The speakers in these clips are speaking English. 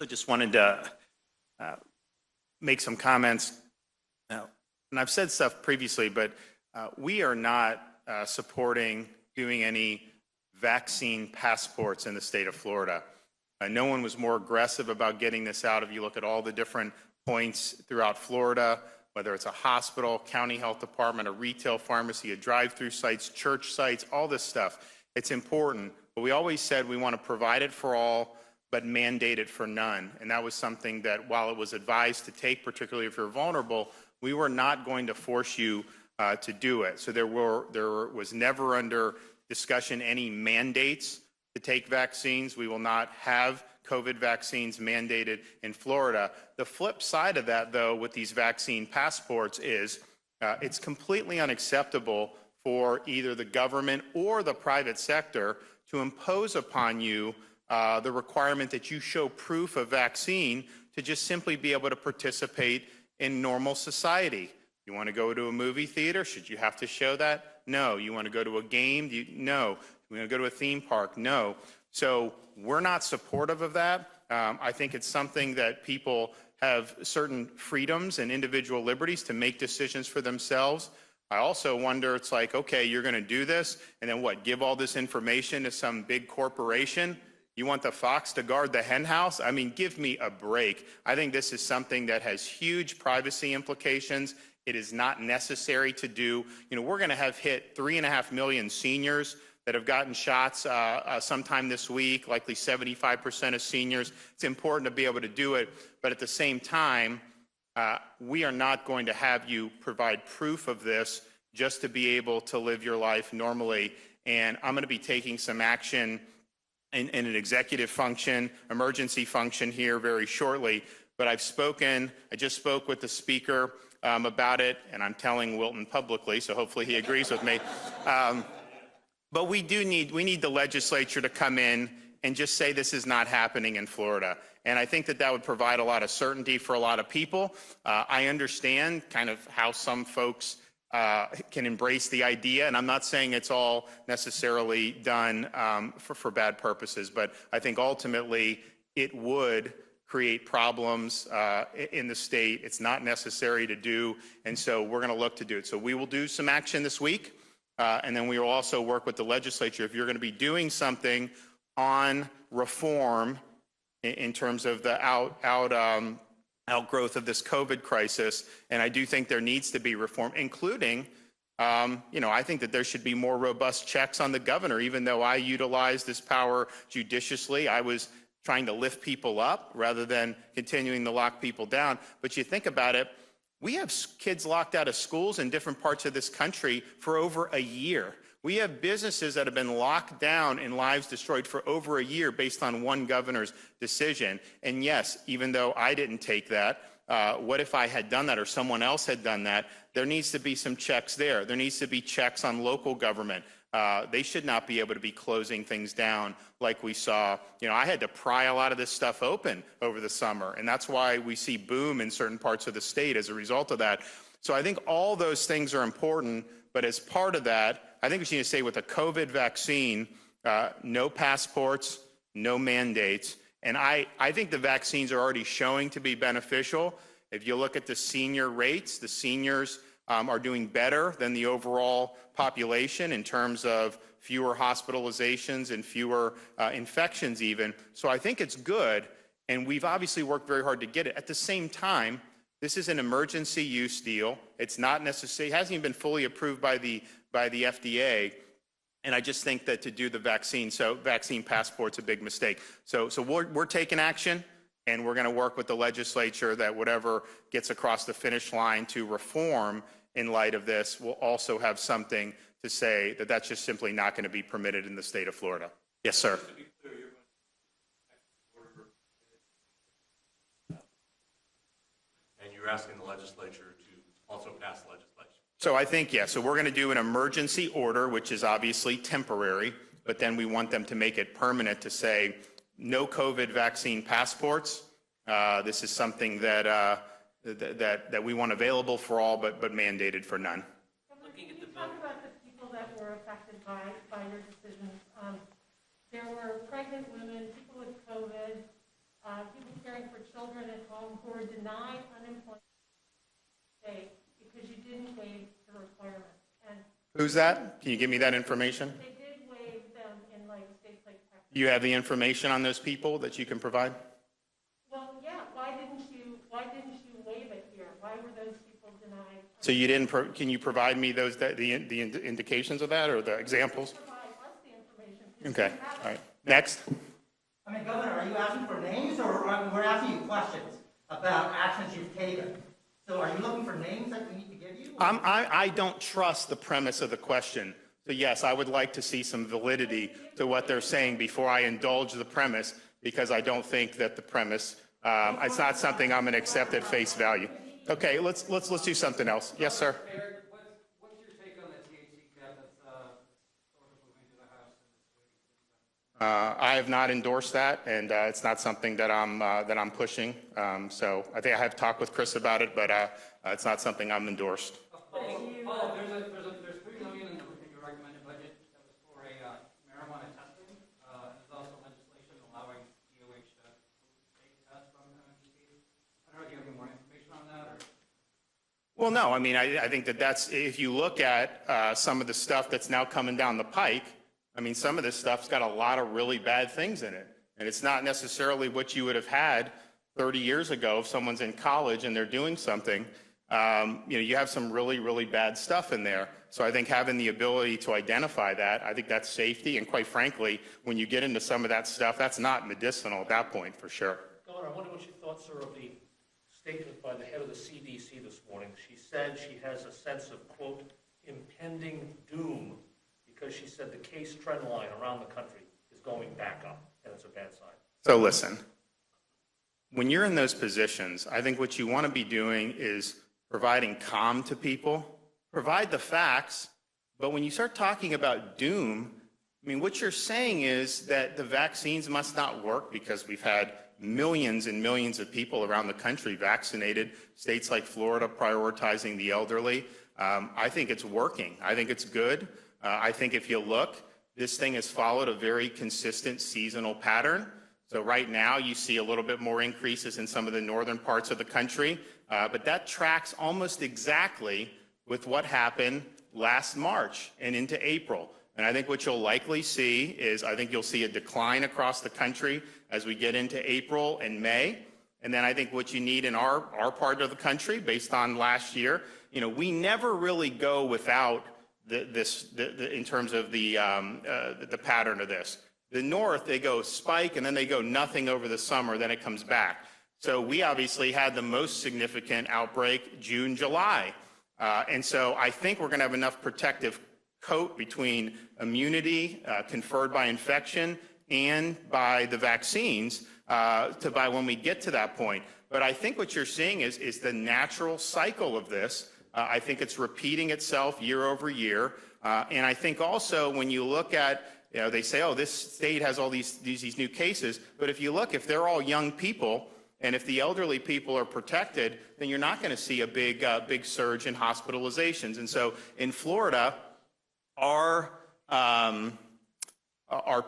I just wanted to make some comments. And I've said stuff previously, but we are not supporting doing any vaccine passports in the state of Florida. No one was more aggressive about getting this out. If you look at all the different points throughout Florida, whether it's a hospital, county health department, a retail pharmacy, a drive-through sites, church sites, all this stuff, it's important. But we always said we want to provide it for all, but mandate it for none. And that was something that, while it was advised to take, particularly if you're vulnerable, we were not going to force you to do it. So there was never under discussion any mandates to take vaccines. We will not have COVID vaccines mandated in Florida. The flip side of that, though, with these vaccine passports is it's completely unacceptable for either the government or the private sector to impose upon you the requirement that you show proof of vaccine to just simply be able to participate in normal society. You want to go to a movie theater? Should you have to show that? No. You want to go to a game? No. You want to go to a theme park? No. So we're not supportive of that. I think it's something that people have certain freedoms and individual liberties to make decisions for themselves. I also wonder, it's like, okay, you're going to do this, and then what, give all this information to some big corporation? You want the fox to guard the hen house? I mean, give me a break. I think this is something that has huge privacy implications. It is not necessary to do. You know, we're going to have hit 3.5 million seniors that have gotten shots sometime this week, likely 75% of seniors. It's important to be able to do it, but at the same time, we are not going to have you provide proof of this just to be able to live your life normally. And I'm going to be taking some action in an executive function, emergency function here very shortly. But I just spoke with the speaker about it, and I'm telling Wilton publicly, so hopefully he agrees with me. But we need the legislature to come in and just say this is not happening in Florida. And I think that would provide a lot of certainty for a lot of people. I understand kind of how some folks can embrace the idea, and I'm not saying it's all necessarily done for bad purposes, but I think ultimately it would create problems in the state. It's not necessary to do, and so we're going to look to do it. So we will do some action this week. And then we will also work with the legislature. If you're going to be doing something on reform in terms of the outgrowth of this COVID crisis, and I do think there needs to be reform, including, I think that there should be more robust checks on the governor. Even though I utilize this power judiciously, I was trying to lift people up rather than continuing to lock people down. But you think about it, we have kids locked out of schools in different parts of this country for over a year. We have businesses that have been locked down and lives destroyed for over a year based on one governor's decision. And yes, even though I didn't take that, what if I had done that or someone else had done that? There needs to be some checks there. There needs to be checks on local government. They should not be able to be closing things down like we saw. I had to pry a lot of this stuff open over the summer, and that's why we see boom in certain parts of the state as a result of that. So I think all those things are important, but as part of that, I think we need to say with a COVID vaccine, no passports, no mandates. And I think the vaccines are already showing to be beneficial. If you look at the senior rates, the seniors are doing better than the overall population in terms of fewer hospitalizations and fewer infections even. So I think it's good, and we've obviously worked very hard to get it. At the same time, this is an emergency use deal. It's not necessary, it hasn't even been fully approved by the FDA. And I just think that to do the vaccine passport's a big mistake. So we're taking action. And we're going to work with the legislature that whatever gets across the finish line to reform in light of this will also have something to say that that's just simply not going to be permitted in the state of Florida. Yes, sir. Just to be clear, you're going to and you're asking the legislature to also pass legislation. So I think, yeah, so we're going to do an emergency order, which is obviously temporary, but then we want them to make it permanent to say, no COVID vaccine passports. This is something that we want available for all, but mandated for none. Can you talk about the people that were affected by your decisions? There were pregnant women, people with COVID, He was caring for children at home who were denied unemployment state because you didn't waive the requirements. And Who's that? Can you give me that information? they did waive them in like states like Texas. You have the information on those people that you can provide? Well, yeah. Why didn't you waive it here? Why were those people denied? So you didn't, can you provide me those, the indications of that or the examples? Provide us the information. 'Cause Okay, we have all it. right. Next. I mean, Governor, are you asking for names, or we're asking you questions about actions you've taken? So are you looking for names that we need to give you? I don't trust the premise of the question. So yes, I would like to see some validity to what they're saying before I indulge the premise, because I don't think that the premise, it's not something I'm going to accept at face value. Okay, let's do something else. Yes, sir. Mayor, what's your take on the THC cap that's sort of moving to the House in this week? I have not endorsed that, and it's not something that I'm pushing. So I think I have talked with Chris about it, but it's not something I'm endorsed. Paul, there's $3 million in your recommended budget that was for a marijuana testing. And there's also legislation allowing DOH to take tests from MMPs. I don't know if you have any more information on that, or. Well, no, I mean, I think that's, if you look at some of the stuff that's now coming down the pike, I mean, some of this stuff's got a lot of really bad things in it. And it's not necessarily what you would have had 30 years ago if someone's in college and they're doing something. You have some really, really bad stuff in there. So I think having the ability to identify that, I think that's safety. And quite frankly, when you get into some of that stuff, that's not medicinal at that point, for sure. Governor, I wonder what your thoughts are of the statement by the head of the CDC this morning. She said she has a sense of, quote, impending doom, because she said the case trend line around the country is going back up, and it's a bad sign. So listen, when you're in those positions, I think what you want to be doing is providing calm to people, provide the facts, but when you start talking about doom, I mean, what you're saying is that the vaccines must not work because we've had millions and millions of people around the country vaccinated, states like Florida prioritizing the elderly. I think it's working. I think it's good. I think if you look, this thing has followed a very consistent seasonal pattern. So right now you see a little bit more increases in some of the northern parts of the country, but that tracks almost exactly with what happened last March and into April. And I think what you'll likely see is, I think you'll see a decline across the country as we get into April and May. And then I think what you need in our part of the country, based on last year, we never really go without in terms of the pattern of this. The North, they go spike and then they go nothing over the summer, then it comes back. So we obviously had the most significant outbreak June, July. And so I think we're going to have enough protective coat between immunity conferred by infection and by the vaccines by when we get to that point. But I think what you're seeing is the natural cycle of this. I think it's repeating itself year over year. And I think also when you look at, they say, oh, this state has all these new cases. But if you look, if they're all young people, and if the elderly people are protected, then you're not going to see a big surge in hospitalizations. And so in Florida, our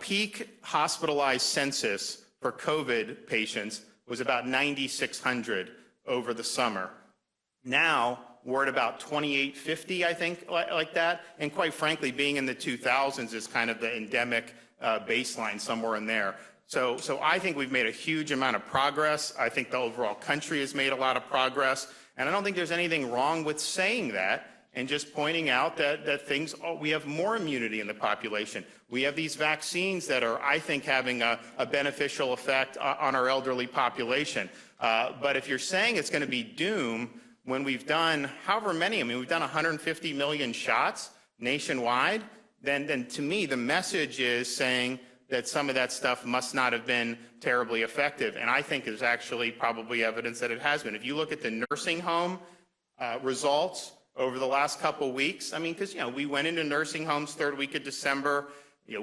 peak hospitalized census for COVID patients was about 9,600 over the summer. Now we're at about 2,850, I think, like that. And quite frankly, being in the 2000s is kind of the endemic baseline, somewhere in there. So I think we've made a huge amount of progress. I think the overall country has made a lot of progress. And I don't think there's anything wrong with saying that and just pointing out that we have more immunity in the population. We have these vaccines that are, I think, having a beneficial effect on our elderly population. But if you're saying it's going to be doom, when we've done however many, we've done 150 million shots nationwide, then to me, the message is saying that some of that stuff must not have been terribly effective. And I think there's actually probably evidence that it has been. If you look at the nursing home results over the last couple weeks, because, we went into nursing homes third week of December.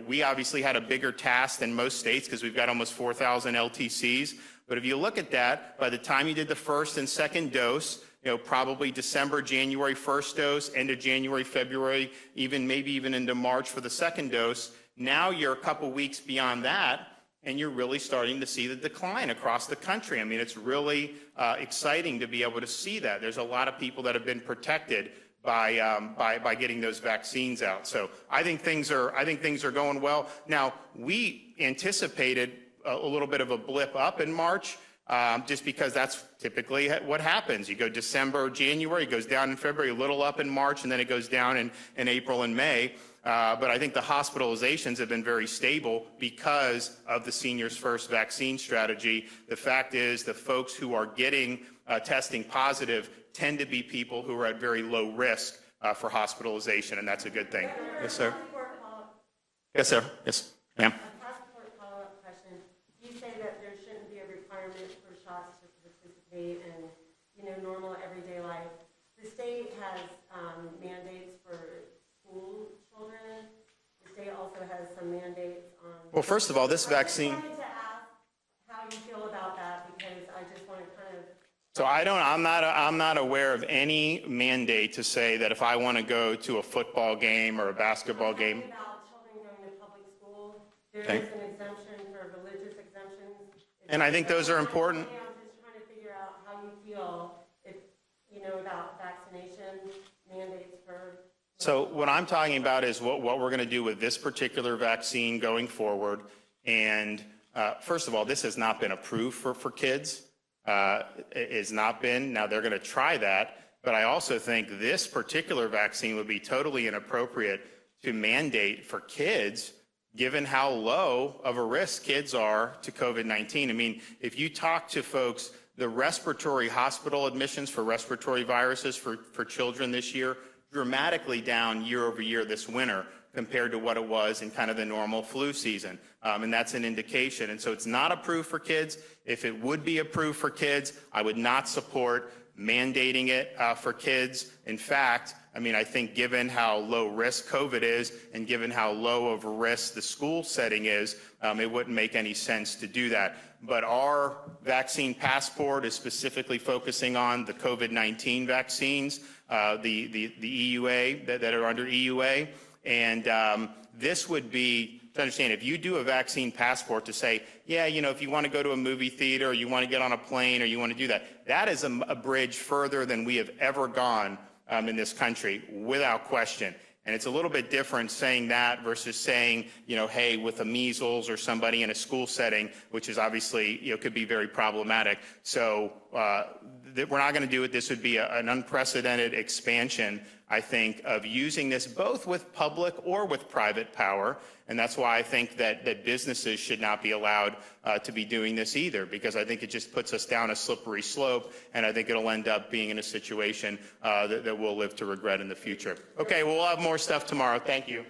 We obviously had a bigger task than most states because we've got almost 4,000 LTCs. But if you look at that, by the time you did the first and second dose, probably December, January, first dose, end of January, February, maybe even into March for the second dose. Now you're a couple weeks beyond that, and you're really starting to see the decline across the country. I mean, it's really exciting to be able to see that. There's a lot of people that have been protected by getting those vaccines out. So I think things are going well. Now, we anticipated a little bit of a blip up in March, just because that's typically what happens. You go December, January, it goes down in February, a little up in March, and then it goes down in April and May. But I think the hospitalizations have been very stable because of the Seniors First vaccine strategy. The fact is the folks who are getting testing positive tend to be people who are at very low risk for hospitalization, and that's a good thing. Yes, sir. Yes, sir. Yes, ma'am. A passport follow-up question. You say that there shouldn't be a requirement for shots to participate in, normal everyday life. The state has mandates for school children. The state also has some mandates on. Well, first of all, this vaccine. I just wanted to ask how you feel about that, because I just want to kind of. So I'm not aware of any mandate to say that if I want to go to a football game or a basketball game. About children going to public school, there Okay. is an exemption for religious exemptions. And I think those are important. I'm just trying to figure out how you feel if, about vaccination mandates for. So what I'm talking about is what we're going to do with this particular vaccine going forward. And first of all, this has not been approved for kids. It has not been. Now they're going to try that. But I also think this particular vaccine would be totally inappropriate to mandate for kids, given how low of a risk kids are to COVID-19. I mean, if you talk to folks, the respiratory hospital admissions for respiratory viruses for children this year, dramatically down year over year this winter compared to what it was in kind of the normal flu season. And that's an indication. And so it's not approved for kids. If it would be approved for kids, I would not support mandating it for kids. In fact, I mean, I think given how low risk COVID is and given how low of a risk the school setting is, it wouldn't make any sense to do that. But our vaccine passport is specifically focusing on the COVID-19 vaccines, the EUA that are under EUA. And this would be, to understand, if you do a vaccine passport to say, yeah, if you want to go to a movie theater or you want to get on a plane or you want to do that, that is a bridge further than we have ever gone in this country, without question. And it's a little bit different saying that versus saying, hey, with the measles or somebody in a school setting, which is obviously, could be very problematic. So we're not going to do it. This would be an unprecedented expansion, I think, of using this both with public or with private power. And that's why I think that businesses should not be allowed to be doing this either, because I think it just puts us down a slippery slope, and I think it'll end up being in a situation that we'll live to regret in the future. Okay, well, we'll have more stuff tomorrow. Thank you.